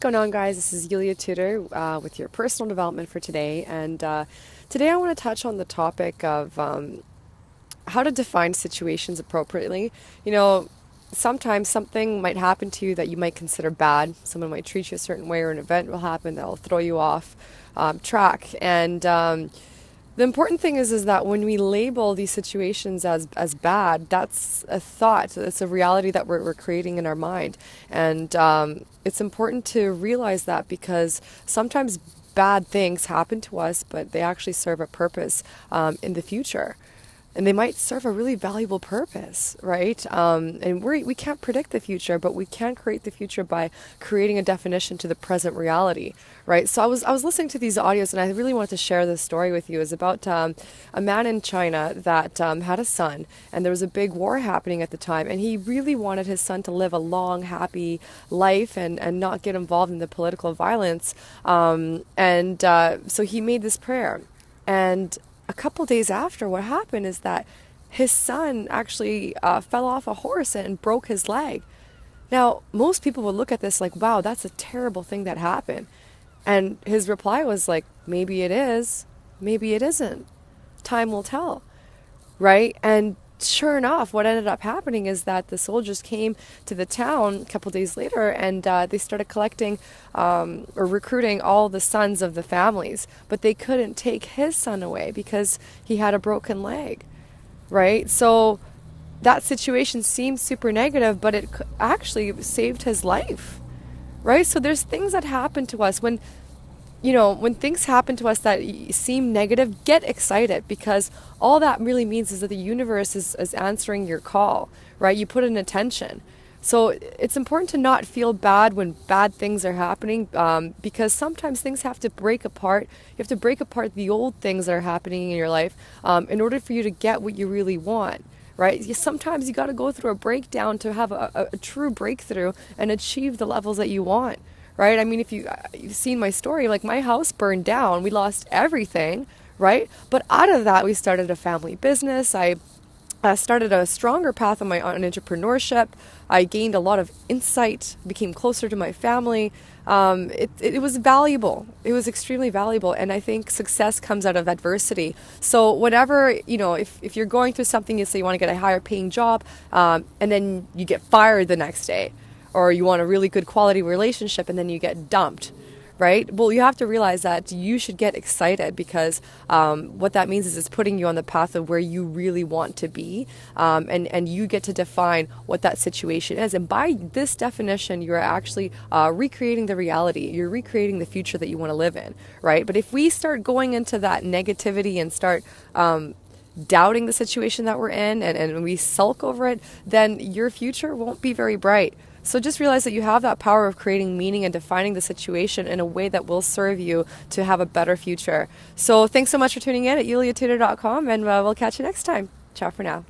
What's going on, guys? This is Yulia Tudor with your personal development for today, and today I want to touch on the topic of how to define situations appropriately. You know, sometimes something might happen to you that you might consider bad. Someone might treat you a certain way, or an event will happen that will throw you off track. And the important thing is that when we label these situations as bad, that's a thought. It's a reality that we're creating in our mind. And it's important to realize that, because sometimes bad things happen to us, but they actually serve a purpose in the future. And they might serve a really valuable purpose, right? And we can't predict the future, but we can create the future by creating a definition to the present reality, right? So I was listening to these audios, and I really wanted to share this story with you. It's about a man in China that had a son, and there was a big war happening at the time, and he really wanted his son to live a long, happy life and not get involved in the political violence. So he made this prayer. And a couple days after, what happened is that his son actually fell off a horse and broke his leg. Now, most people would look at this like, wow, that's a terrible thing that happened. And his reply was like, maybe it is, maybe it isn't. Time will tell, right? And sure enough, what ended up happening is that the soldiers came to the town a couple days later, and they started collecting or recruiting all the sons of the families, but they couldn't take his son away because he had a broken leg, right? So that situation seemed super negative, but it actually saved his life, right? So there's things that happen to us when things happen to us that seem negative, get excited, because all that really means is that the universe is answering your call, right? You put an intention. So it's important to not feel bad when bad things are happening, because sometimes things have to break apart. You have to break apart the old things that are happening in your life in order for you to get what you really want. Right? Sometimes you got to go through a breakdown to have a true breakthrough and achieve the levels that you want. Right? I mean, if you've seen my story, like my house burned down, we lost everything, right? But out of that, we started a family business. I started a stronger path on my own entrepreneurship. I gained a lot of insight, became closer to my family. It was valuable. It was extremely valuable. And I think success comes out of adversity. So whatever, if you're going through something, you say you want to get a higher paying job, and then you get fired the next day, or you want a really good quality relationship and then you get dumped, right? Well, you have to realize that you should get excited, because what that means is it's putting you on the path of where you really want to be, and you get to define what that situation is. And by this definition, you're actually recreating the reality. You're recreating the future that you want to live in, right? But if we start going into that negativity and start doubting the situation that we're in, and we sulk over it, then your future won't be very bright. So just realize that you have that power of creating meaning and defining the situation in a way that will serve you to have a better future. So thanks so much for tuning in at iuliatudor.com, and we'll catch you next time. Ciao for now.